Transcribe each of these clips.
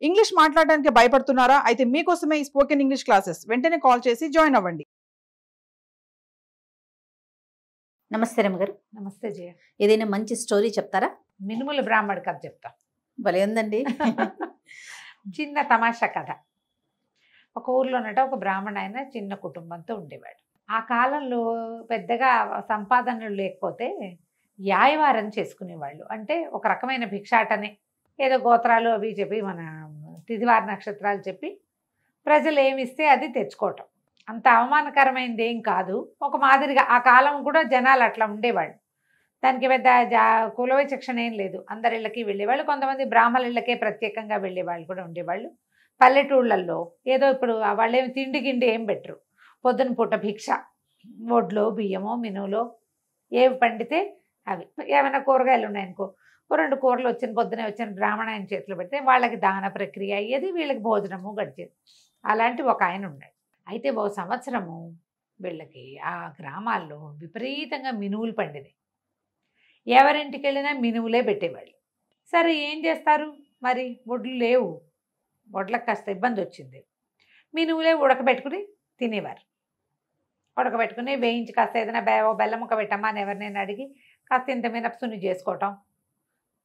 English మాట్లాడడానికి భయపడుతున్నారా? అయితే మీకోసమే ఈ స్పోకెన్ ఇంగ్లీష్ క్లాసెస్. వెంటనే కాల్ చేసి జాయిన్ అవ్వండి. నమస్తే రమ్మగారు. నమస్తే జయ. ఏదైనా మంచి స్టోరీ చెప్తారా? మినుముల బ్రాహ్మడి కథ చెప్తా. భలే ఉందండి. చిన్న తమాషా కథ. ఒక ఊర్లోనట ఒక బ్రాహ్మణ ఆయన చిన్న కుటుంబంతో ఉండేవాడు. ఆ కాలంలో పెద్దగా సంపాదనలు లేకపోతే యాయవారం చేసుకునేవాళ్ళు. అంటే ఒక రకమైన భిక్షాటనే, ఏదో గోత్రాలు అవి చెప్పి మన తిథివార నక్షత్రాలు చెప్పి ప్రజలు ఏమిస్తే అది తెచ్చుకోవటం. అంత అవమానకరమైనది ఏం కాదు. ఒక మాదిరిగా ఆ కాలం కూడా జనాలు అట్లా ఉండేవాళ్ళు. దానికి పెద్ద కుల విచక్షణ ఏం లేదు. అందరి ఇళ్ళకి వెళ్ళేవాళ్ళు. కొంతమంది బ్రాహ్మణ ఇళ్ళకే ప్రత్యేకంగా వెళ్ళేవాళ్ళు కూడా ఉండేవాళ్ళు. పల్లెటూళ్ళల్లో ఏదో ఇప్పుడు వాళ్ళేమి తిండి గిండి ఏం పెట్టరు. పొద్దున పూట భిక్ష, వడ్లో బియ్యమో మినువులో ఏవి పండితే అవి. ఏమైనా కూరగాయలు ఉన్నాయనుకో, 2 కూరలు పొద్దునే వచ్చిన బ్రాహ్మణ ఆయన చేతిలో పెడితే వాళ్ళకి దాన ప్రక్రియ అయ్యేది, వీళ్ళకి భోజనము గడిచేది. అలాంటి ఒక ఆయన ఉన్నాడు. అయితే ఓ సంవత్సరము వీళ్ళకి ఆ గ్రామాల్లో విపరీతంగా మినువులు పండినాయి. ఎవరింటికి వెళ్ళినా మినువులే పెట్టేవాళ్ళు. సరే ఏం చేస్తారు మరి, వడ్లు లేవు, వడ్లకు కాస్త ఇబ్బంది వచ్చింది. మినువులే ఉడకబెట్టుకుని తినేవారు. ఉడకబెట్టుకుని వేయించి కాస్త ఏదైనా బెల్లం ముక్క పెట్టమ్మా అని ఎవరినైనా అడిగి కాస్త ఇంత మినపసుని చేసుకోవటం,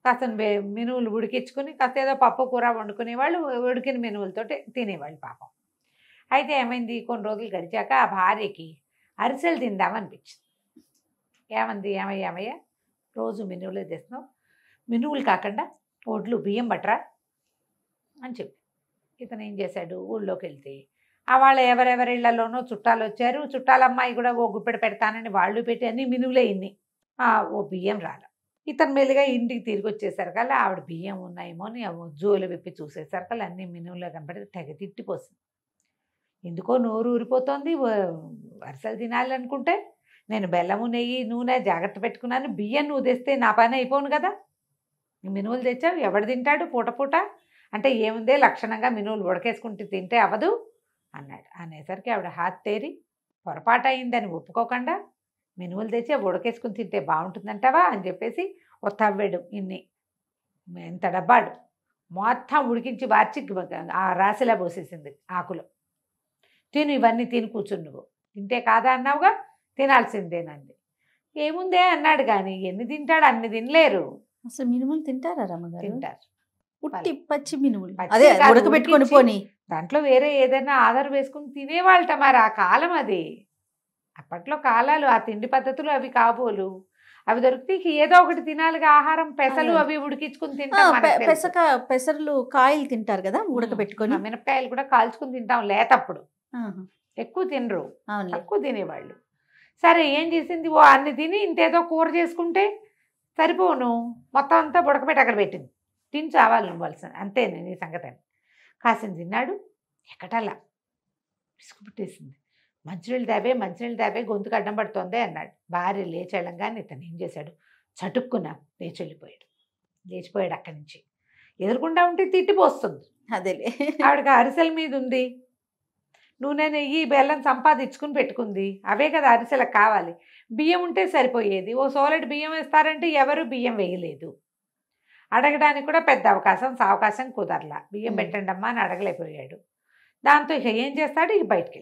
కాస్త మినువులు ఉడికించుకుని కాస్త ఏదో పప్పు కూర వండుకునేవాళ్ళు. ఉడికిన మినువులతోటి తినేవాళ్ళు పాపం. అయితే ఏమైంది, కొన్ని రోజులు గడిచాక ఆ భార్యకి అరిసెలు తిందామనిపించింది. ఏమయ్యా రోజు మినువులే తెస్తున్నావు, మినువులు కాకుండా వడ్లు బియ్యం పట్టరా అని చెప్పి. ఇతను ఏం చేశాడు, ఊళ్ళోకి వెళ్తే వాళ్ళ ఎవరెవరి ఇళ్లలోనో చుట్టాలు వచ్చారు. చుట్టాలమ్మాయి కూడా ఓ గుప్పెడు పెడతానని వాళ్ళు పెట్టి అన్ని మినువులే ఇన్ని, ఓ బియ్యం రాల. ఇతను మెల్లిగా ఇంటికి తిరిగి వచ్చేసరికల్లా ఆవిడ బియ్యం ఉన్నాయేమో అని జోలు విప్పి చూసేసరికల్లా అన్ని మినువులో కనపడితే తెగ తిట్టిపోతుంది. ఎందుకో నోరు ఊరిపోతుంది. వరుసలు తినాలనుకుంటే నేను బెల్లము నెయ్యి నూనె జాగ్రత్త పెట్టుకున్నాను, బియ్యం నువ్వు తెస్తే నా పని అయిపోను కదా, మినువులు తెచ్చావు ఎవడు తింటాడు పూట పూట అంటే ఏముందే, లక్షణంగా మినువులు ఉడకేసుకుంటూ తింటే అవ్వదు అన్నాడు. అనేసరికి ఆవిడ హాత్ తేరి పొరపాటు అయిందని ఒప్పుకోకుండా మినువులు తెచ్చి ఉడకేసుకుని తింటే బాగుంటుందంటావా అని చెప్పేసి ఓ తవ్వెడు ఇంత డబ్బాడు మొత్తం ఉడికించి వార్చి ఆ రాశిలా పోసేసింది ఆకులో. తిను, ఇవన్నీ తిని కూర్చుని, నువ్వు తింటే కాదా అన్నావుగా, తినాల్సిందేనండి. ఏముందే అన్నాడు. కానీ ఎన్ని తింటాడు, అన్ని తినలేరు. అసలు మినుములు తింటారా రమ్మగారు? తింటారు. ఉట్టి పచ్చి మినుములు, పచ్చి అదే కాదు, ఉడకబెట్టుకొని ఉడికించి పోని దాంట్లో వేరే ఏదైనా ఆధార్ వేసుకుని తినేవాళ్ళట. మరి ఆ కాలం అది, అప్పట్లో కాలాలు, ఆ తిండి పద్ధతులు అవి కాబోలు. అవి దొరికితే ఏదో ఒకటి తినాలిగా ఆహారం. పెసలు అవి ఉడికించుకుని తింటాం. పెసర్లు కాయలు తింటారు కదా ఉడకబెట్టుకొని. మినపకాయలు కూడా కాల్చుకుని తింటాం లేతప్పుడు. ఎక్కువ తినరు, తక్కువ తినేవాళ్ళు. సరే ఏం చేసింది, ఓ అన్ని తిని ఇంతేదో కూర చేసుకుంటే సరిపోను, మొత్తం అంతా ఉడకబెట్టి అక్కడ పెట్టింది. తిని చావాలి నువ్వాల్సిన అంతే నీ సంగతి అని. కాసిన తిన్నాడు, ఎక్కటల్లా విసుగు పుట్టేసింది. మంచినీళ్ళు తాపే గొంతుకు అడ్డం పడుతోందే అన్నాడు. భార్య లేచెళ్ళంగానే ఇతను ఏం చేశాడు, చటుక్కున లేచిపోయాడు అక్కడి నుంచి. ఎదురుకుండా ఉంటే తిట్టిపోస్తుంది. అదేలే, ఆవిడకి అరిసెల మీద ఉంది, నూనె నెయ్యి బెల్లం సంపాదించుకుని పెట్టుకుంది. అవే కదా అరిసెలకు కావాలి. బియ్యం ఉంటే సరిపోయేది. ఓ సోలెడ్ బియ్యం వేస్తారంటే ఎవరు బియ్యం వేయలేదు. అడగడానికి కూడా పెద్ద అవకాశం కుదరలా. బియ్యం పెట్టండి అమ్మా అని అడగలేకపోయాడు. దాంతో ఇక ఏం చేస్తాడు, ఇక బయటికి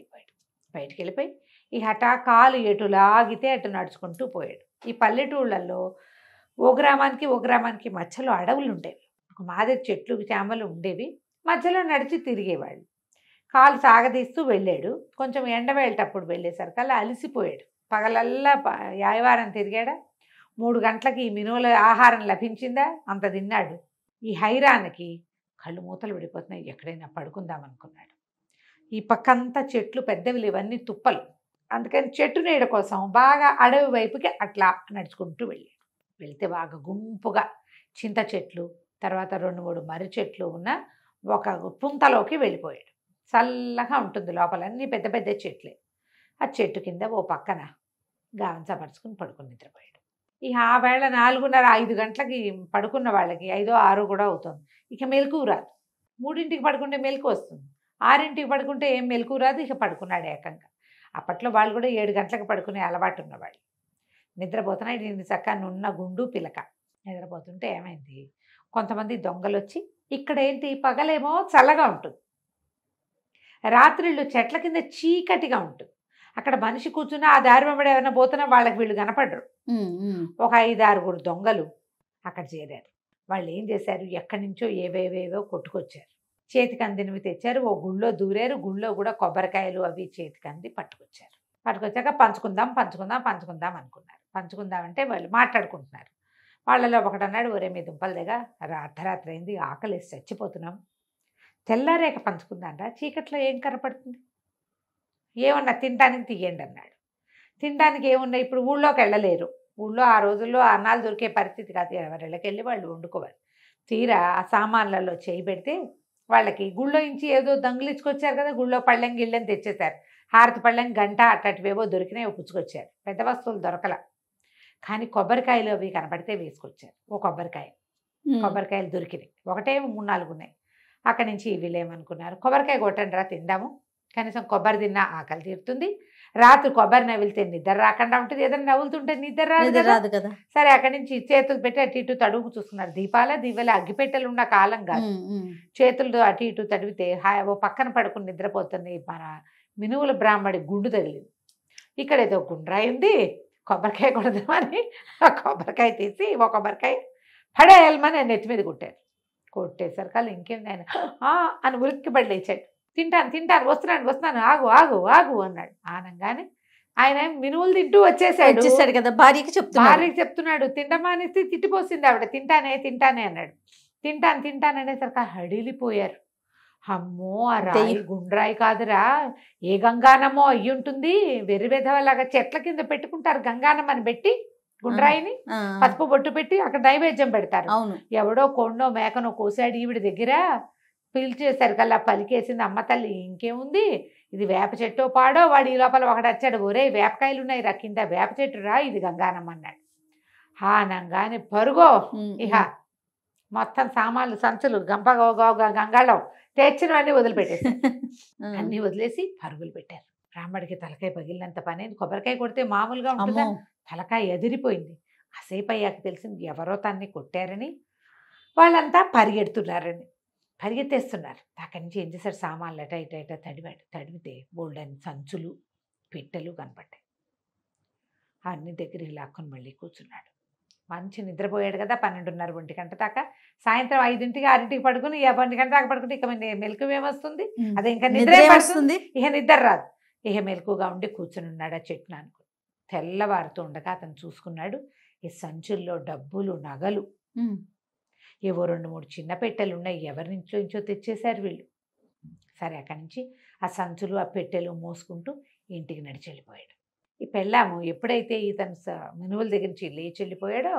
వెళ్ళిపోయి ఈ హఠా కాలు ఎటు లాగితే అటు నడుచుకుంటూ పోయాడు. ఈ పల్లెటూళ్ళల్లో ఓ గ్రామానికి మధ్యలో అడవులు ఉండేవి. ఒక మాదిరి చెట్లు చేమలు ఉండేవి. మధ్యలో నడిచి తిరిగేవాళ్ళు. కాలు సాగదీస్తూ వెళ్ళాడు. కొంచెం ఎండ వెళ్ళేటప్పుడు వెళ్ళేసరికల్లా అలసిపోయాడు. పగలల్లా యాయవారం తిరిగాడా. 3 గంటలకి ఈ మినువుల ఆహారం లభించిందా, అంత తిన్నాడు. ఈ హైరానికి కళ్ళు మూతలు విడిపోతున్నాయి. ఎక్కడైనా పడుకుందామనుకున్నాడు. ఈ పక్కంతా చెట్లు పెద్దవి, ఇవన్నీ తుప్పలు. అందుకని చెట్టు నీడ కోసం బాగా అడవి వైపుకి అట్లా నడుచుకుంటూ వెళ్తే బాగా గుంపుగా చింత చెట్లు, తర్వాత 2-3 మర్రి చెట్లు ఉన్న ఒక పుంతలోకి వెళ్ళిపోయాడు. చల్లగా ఉంటుంది లోపల, అన్నీ పెద్ద పెద్ద చెట్లే. ఆ చెట్టు కింద ఓ పక్కన గావంచపరుచుకుని పడుకుని నిద్రపోయాడు. ఇక ఆ వేళ 4:30-5 గంటలకి పడుకున్న వాళ్ళకి 5-6 కూడా అవుతుంది. ఇక మెలకువ రాదు. 3ంటికి పడుకుంటే మెలకు వస్తుంది, 6ంటికి పడుకుంటే ఏం మెలకు రాదు. ఇక పడుకున్నాడు ఏకంగా. అప్పట్లో వాళ్ళు కూడా 7 గంటలకు పడుకునే అలవాటు ఉన్నవాళ్ళు. నిద్రపోతున్నాడు. చక్కగా నున్న గుండు పిలక నిద్రపోతుంటే ఏమైంది, కొంతమంది దొంగలు వచ్చి ఇక్కడ ఏంటి, పగలేమో చల్లగా ఉంటుంది, రాత్రిళ్ళు చెట్ల కింద చీకటిగా ఉంటుంది. అక్కడ మనిషి కూర్చున్నా ఆ దారి వెంబడి ఏమైనా పోతున్నా వాళ్ళకి వీళ్ళు కనపడరు. ఒక 5-6 దొంగలు అక్కడ చేరారు. వాళ్ళు ఏం చేశారు, ఎక్కడి నుంచో ఏవేవేవో కొట్టుకొచ్చారు, చేతికి అందినవి తెచ్చారు. ఓ గుళ్ళో దూరారు. గుళ్ళో కూడా కొబ్బరికాయలు అవి చేతికి అంది పట్టుకొచ్చారు. పట్టుకొచ్చాక పంచుకుందాం పంచుకుందాం పంచుకుందాం అనుకున్నారు. పంచుకుందామంటే వాళ్ళు మాట్లాడుకుంటున్నారు. వాళ్ళలో ఒకటి అన్నాడు, ఒరే మీ దుంపల దగ్గర అర్ధరాత్రి అయింది, ఆకలేసి చచ్చిపోతున్నాం, తెల్లారేక పంచుకుందాంరా, చీకట్లో ఏం కనపడుతుంది, ఏమన్నా తినడానికి తీయండి అన్నాడు. తినడానికి ఏమున్నాయి, ఇప్పుడు ఊళ్ళోకి వెళ్ళలేరు, ఊళ్ళో ఆ రోజుల్లో అన్నాలు దొరికే పరిస్థితి కాదు, ఎవరిళ్ళకి వెళ్ళి వాళ్ళు వండుకోవాలి. తీరా ఆ సామాన్లలో చేయి పెడితే వాళ్ళకి గుళ్ళో నుంచి ఏదో దంగులిచ్చుకొచ్చారు కదా, గుళ్ళో పళ్ళెం గిళ్ళెం తెచ్చేశారు, హారతి పళ్ళెం గంట అట్టటివేవో దొరికినాయి, పుచ్చుకొచ్చారు. పెద్ద వస్తువులు దొరకల, కానీ కొబ్బరికాయలు అవి కనపడితే వేసుకొచ్చారు. ఓ కొబ్బరికాయలు దొరికినాయి, ఒకటే 3-4 ఉన్నాయి. అక్కడి నుంచి వీళ్ళేమనుకున్నారు, కొబ్బరికాయ కొట్టండి రా తిందాము, కనీసం కొబ్బరి తిన్నా ఆకలి తీరుతుంది, రాత్రి కొబ్బరి నవ్విలితే నిద్ర రాకుండా ఉంటుంది, ఏదైనా నవ్వులుతుంటే నిద్ర రాదు కదా. సరే అక్కడి నుంచి చేతులు పెట్టి అటు ఇటు తడుగు చూస్తున్నారు. దీపాల అగ్గిపెట్టెలు ఉన్న కాలం కాదు, చేతులు అటు ఇటు తడివితే ఓ పక్కన పడుకుని నిద్రపోతుంది మన మినువుల బ్రాహ్మడి గుండు తగిలింది. ఇక్కడ ఏదో గుండ్రాయి ఉంది, కొబ్బరికాయ కొడదామని ఆ కొబ్బరికాయ తీసి ఒక కొబ్బరికాయ పడేయాలమని నెత్తి మీద కొట్టేసరికి వాళ్ళు ఇంకేంది, ఆయన అని ఉలిక్కిపడి లేచాడు. తింటాను వస్తున్నాను ఆగు అన్నాడు. ఆనంగానే ఆయన మినువులు తింటూ వచ్చేసాడు కదా, భార్యకి చెప్తున్నాడు. తిండమానేసి తిట్టిపోసింది ఆవిడ. తింటానే అన్నాడు. తింటాను అనేసరికి హడిలిపోయారు. అమ్మో ఆ రాయి గుండ్రాయి కాదురా, ఏ గంగానమో అయ్యి ఉంటుంది, వెర్రివెధవలాగా చెట్ల కింద పెట్టుకుంటారు గంగానం అని పెట్టి, గుండ్రాయిని పసుపు బొట్టు పెట్టి అక్కడ నైవేద్యం పెడతారు. ఎవడో కొండో మేకనో కోసాడు ఈవిడ దగ్గర, పిలిచేసరికల్లా పలికేసింది అమ్మ తల్లి, ఇంకేముంది ఇది వేప చెట్టో పాడో. వాడు ఈ లోపల ఒకటి వచ్చాడు, ఒరే వేపకాయలు ఉన్నాయి రా కింద, వేప చెట్టు రా, ఇది గంగానం అన్నాడు. ఆనంగానే పరుగో ఇహ మొత్తం సామాన్లు సంచులు గంగాళం తెచ్చినవన్నీ వదిలిపెట్టేసి అన్నీ వదిలేసి పరుగులు పెట్టారు. బ్రాహ్మడికి తలకాయ పగిలినంత పని. కొబ్బరికాయ కొడితే మామూలుగా ఉంటుందా, తలకాయ ఎదిరిపోయింది. కాసేపు అయ్యాక తెలిసింది ఎవరో తన్ని కొట్టారని. వాళ్ళంతా పరిగెత్తేస్తున్నారు. అక్కడి నుంచి ఏం చేశారు, సామాన్లు అట ఇట తడివితే బోల్డని సంచులు పిట్టెలు కనపడ్డాయి. అన్ని దగ్గరికి లాక్కొని మళ్ళీ కూర్చున్నాడు. మంచి నిద్రపోయాడు కదా, 12:30 1 గంట దాకా. సాయంత్రం 5 6 పడుకుని 1 గంట దాకా పడుకుంటే ఇక మెలకు ఏమొస్తుంది, అదే ఇంకా నిద్ర వస్తుంది, ఇక నిద్ర రాదు. ఇక మెలకుగా ఉండి కూర్చుని ఉన్నాడు ఆ చెట్టును అనుకుని. తెల్లవారుతూ ఉండగా అతను చూసుకున్నాడు, ఈ సంచుల్లో డబ్బులు నగలు ఏవో 2-3 చిన్న పెట్టెలు ఉన్నాయి, ఎవరి నుంచో తెచ్చేశారు వీళ్ళు. సరే అక్కడి నుంచి ఆ సంచులు ఆ పెట్టెలు మోసుకుంటూ ఇంటికి నడిచి వెళ్ళిపోయాడు. ఈ పెళ్ళాము ఎప్పుడైతే ఇతను మినువుల దగ్గర నుంచి లేచి వెళ్ళిపోయాడో,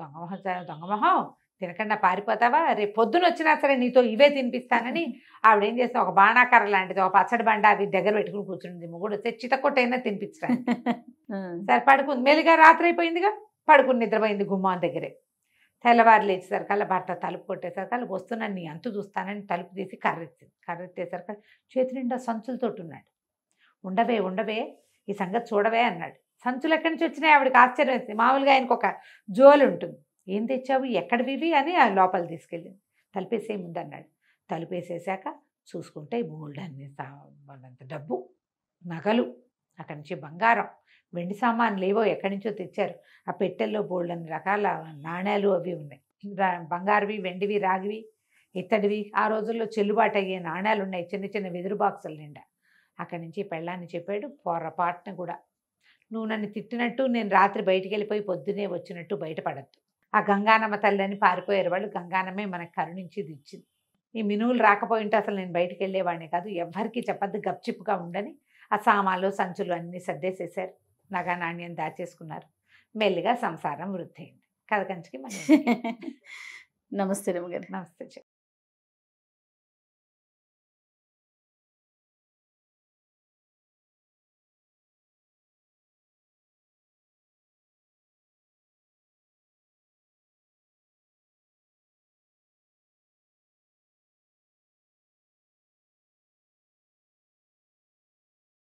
దొంగమొహం తినకుండా పారిపోతావా, రేపు పొద్దున వచ్చినా సరే నీతో ఇవే తినిపిస్తానని ఆవిడేం చేస్తా, ఒక బాణాకర్ర లాంటిది ఒక పచ్చడి బండ అవి దగ్గర పెట్టుకుని కూర్చుంది. మొగుడు వస్తే చితకొట్టైనా తినిపించడానికి. సరే పడుకుంది, మెల్లిగా రాత్రి అయిపోయిందిగా, పడుకుని నిద్రపోయింది గుమ్మాన్ దగ్గరే. తెల్లవారు లేచేసరికల్లా భర్త తలుపు కొట్టేసరికల్లా వస్తున్నాను నీ అంతు చూస్తానని తలుపు తీసి కర్రెత్తేసరికి చేతి నిండా సంచులతోటి ఉన్నాడు. ఉండవే ఈ సంగతి చూడవే అన్నాడు. సంచులు ఎక్కడి నుంచి వచ్చినాయి ఆవిడకి ఆశ్చర్యం వేసింది. మామూలుగా ఆయనకు ఒక జోలు ఉంటుంది, ఏం తెచ్చావు ఎక్కడివి అని ఆ లోపల తీసుకెళ్ళింది. తలుపేసే ముందు అన్నాడు. తలుపేసేసాక చూసుకుంటే బోల్డన్ని డబ్బు నగలు, అక్కడి నుంచి బంగారం వెండి సామాన్లు ఏవో ఎక్కడి నుంచో తెచ్చారు. ఆ పెట్టెల్లో బోల్డన్ని రకాల నాణ్యాలు అవి ఉన్నాయి, బంగారువి వెండివి రాగివి ఇత్తడివి. ఆ రోజుల్లో చెల్లుబాటు అయ్యే నాణ్యాలు ఉన్నాయి, చిన్న చిన్న వెదురు బాక్సుల నిండా. అక్కడి నుంచి పెళ్ళాన్ని చెప్పాడు, పొరపాటున కూడా నువ్వు నన్ను తిట్టినట్టు నేను రాత్రి బయటికి వెళ్ళిపోయి పొద్దునే వచ్చినట్టు బయటపడద్దు. ఆ గంగానమ్మ తల్లి అని పారిపోయారు వాళ్ళు, గంగానమ్మే మనకు కరుణించి ఇచ్చింది. ఈ మినువులు రాకపోయింటే అసలు నేను బయటికి వెళ్ళేవాడిని కాదు, ఎవ్వరికీ చెప్పద్దు గప్చిప్పుగా ఉండని. ఆ సామాన్లు సంచులు అన్నీ సర్దేసేసారు, నగా నాణ్యం దాచేసుకున్నారు. మెల్లిగా సంసారం వృద్ధి అయింది. కథ కంచికి మన నమస్తే రమగారు. నమస్తే.